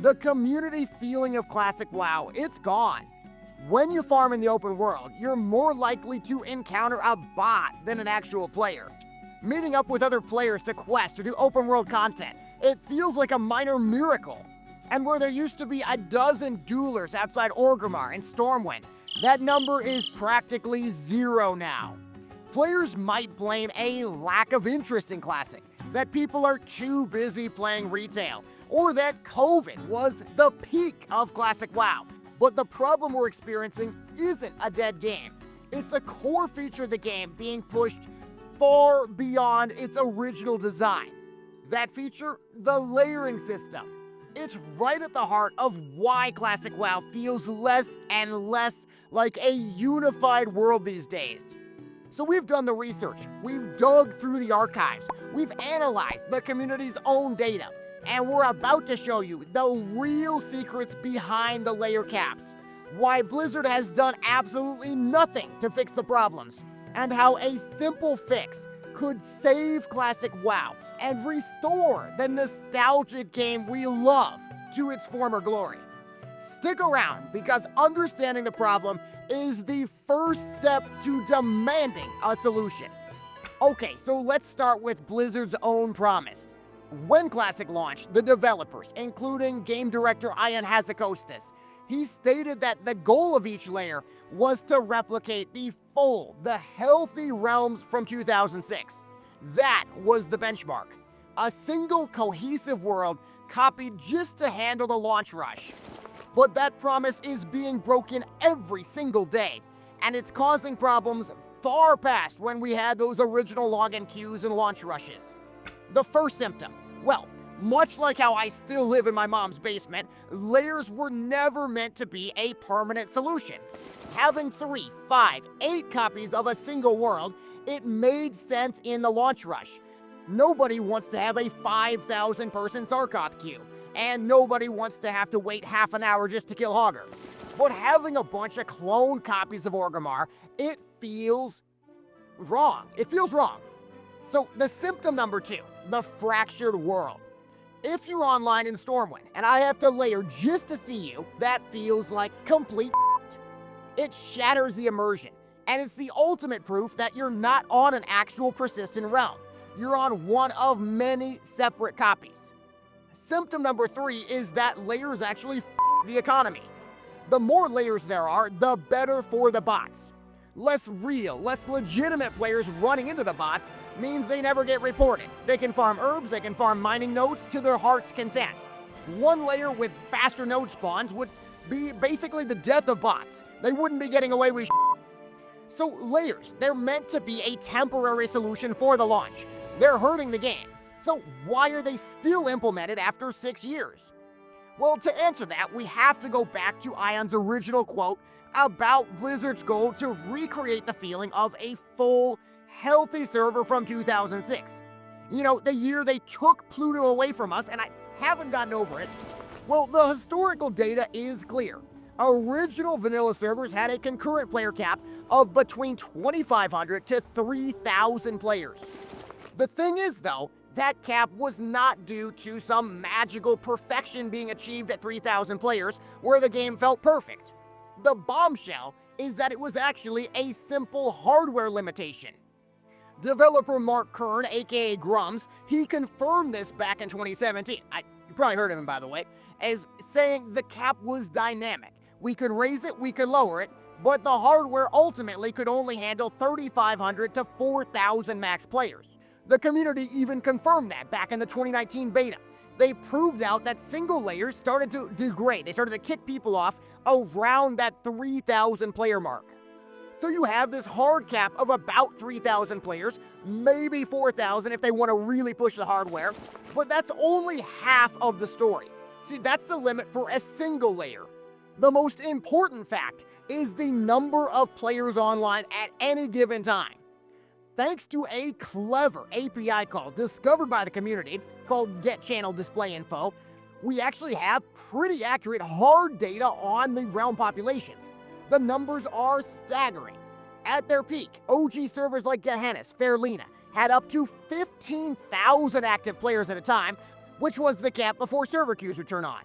The community feeling of Classic WoW, it's gone. When you farm in the open world, you're more likely to encounter a bot than an actual player. Meeting up with other players to quest or do open world content, it feels like a minor miracle. And where there used to be a dozen duelers outside Orgrimmar and Stormwind, that number is practically zero now. Players might blame a lack of interest in Classic, that people are too busy playing retail, or that COVID was the peak of Classic WoW. But the problem we're experiencing isn't a dead game. It's a core feature of the game being pushed far beyond its original design. That feature, the layering system. It's right at the heart of why Classic WoW feels less and less like a unified world these days. So we've done the research, we've dug through the archives, we've analyzed the community's own data, and we're about to show you the real secrets behind the layer caps, why Blizzard has done absolutely nothing to fix the problems, and how a simple fix could save Classic WoW and restore the nostalgic game we love to its former glory. Stick around, because understanding the problem is the first step to demanding a solution. Okay, so let's start with Blizzard's own promise. When Classic launched, the developers, including game director Ian Hazakostas, he stated that the goal of each layer was to replicate the healthy realms from 2006. That was the benchmark. A single cohesive world copied just to handle the launch rush. But that promise is being broken every single day, and it's causing problems far past when we had those original login queues and launch rushes. The first symptom, well, much like how I still live in my mom's basement, layers were never meant to be a permanent solution. Having 3, 5, 8 copies of a single world, it made sense in the launch rush. Nobody wants to have a 5,000 person Sarkoth queue, and nobody wants to have to wait half an hour just to kill Hogger. But having a bunch of cloned copies of Orgrimmar, it feels wrong. It feels wrong. So the symptom number 2, the fractured world. If you're online in Stormwind and I have to layer just to see you, that feels like complete shit. It shatters the immersion, and it's the ultimate proof that you're not on an actual persistent realm. You're on one of many separate copies. Symptom number 3 is that layers actually the economy. The more layers there are, the better for the bots. Less real, less legitimate players running into the bots means they never get reported. They can farm herbs, they can farm mining nodes to their heart's content. One layer with faster node spawns would be basically the death of bots. They wouldn't be getting away with shit. So layers, they're meant to be a temporary solution for the launch. They're hurting the game. So why are they still implemented after 6 years? Well, to answer that, we have to go back to Ion's original quote about Blizzard's goal to recreate the feeling of a full, healthy server from 2006. You know, the year they took Pluto away from us, and I haven't gotten over it. Well, the historical data is clear. Original vanilla servers had a concurrent player cap of between 2,500 to 3,000 players. The thing is, though, that cap was not due to some magical perfection being achieved at 3,000 players where the game felt perfect. The bombshell is that it was actually a simple hardware limitation. Developer Mark Kern, aka Grums, he confirmed this back in 2017. You probably heard of him, by the way, as saying the cap was dynamic. We could raise it, we could lower it, but the hardware ultimately could only handle 3,500 to 4,000 max players. The community even confirmed that back in the 2019 beta. They proved out that single layers started to degrade. They started to kick people off around that 3,000 player mark. So you have this hard cap of about 3,000 players, maybe 4,000 if they want to really push the hardware, but that's only half of the story. See, that's the limit for a single layer. The most important fact is the number of players online at any given time. Thanks to a clever API call discovered by the community called Get Channel Display Info, we actually have pretty accurate hard data on the realm populations. The numbers are staggering. At their peak, OG servers like Gehenna's, Fairlina had up to 15,000 active players at a time, which was the cap before server queues would turn on.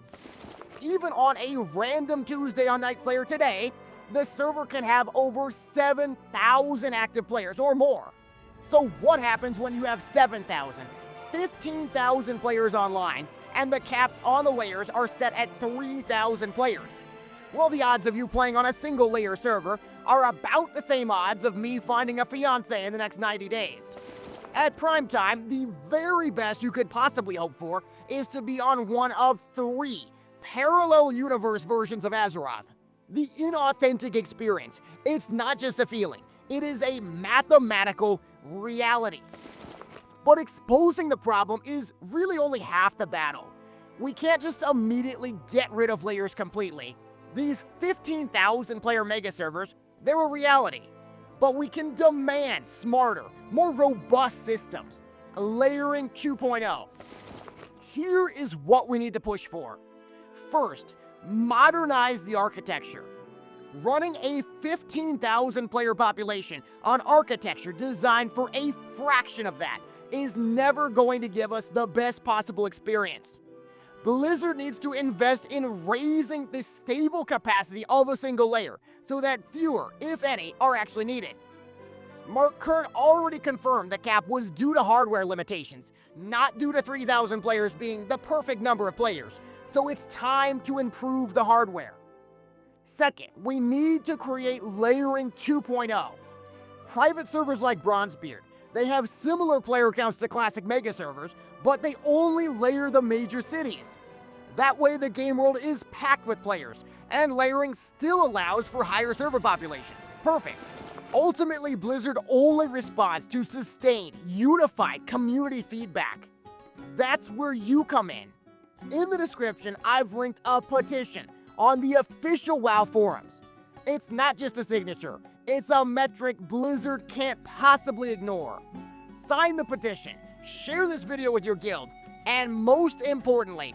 Even on a random Tuesday on Night Slayer today, the server can have over 7,000 active players or more. So what happens when you have 7,000, 15,000 players online, and the caps on the layers are set at 3,000 players? Well, the odds of you playing on a single layer server are about the same odds of me finding a fiance in the next 90 days. At prime time, the very best you could possibly hope for is to be on one of 3 parallel universe versions of Azeroth. The inauthentic experience, it's not just a feeling, it is a mathematical reality. But exposing the problem is really only half the battle. We can't just immediately get rid of layers completely. These 15,000 player mega servers, they're a reality. But we can demand smarter, more robust systems. Layering 2.0. Here is what we need to push for. First, modernize the architecture. Running a 15,000 player population on architecture designed for a fraction of that is never going to give us the best possible experience. Blizzard needs to invest in raising the stable capacity of a single layer so that fewer, if any, are actually needed. Mark Kern already confirmed the cap was due to hardware limitations, not due to 3,000 players being the perfect number of players, so it's time to improve the hardware. Second, we need to create layering 2.0. Private servers like Bronzebeard, they have similar player counts to classic mega servers, but they only layer the major cities. That way the game world is packed with players, and layering still allows for higher server populations. Perfect. Ultimately, Blizzard only responds to sustained, unified community feedback. That's where you come in. In the description, I've linked a petition on the official WoW forums. It's not just a signature, it's a metric Blizzard can't possibly ignore. Sign the petition, share this video with your guild, and most importantly,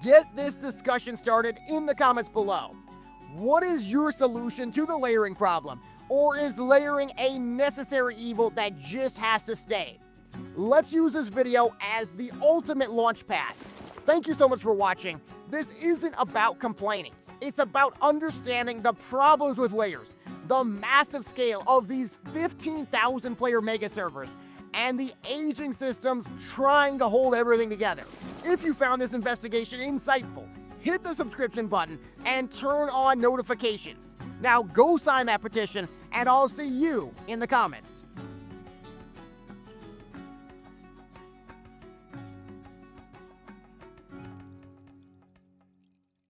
get this discussion started in the comments below. What is your solution to the layering problem? Or is layering a necessary evil that just has to stay? Let's use this video as the ultimate launchpad. Thank you so much for watching. This isn't about complaining. It's about understanding the problems with layers, the massive scale of these 15,000 player mega servers, and the aging systems trying to hold everything together. If you found this investigation insightful, hit the subscription button and turn on notifications. Now go sign that petition, and I'll see you in the comments.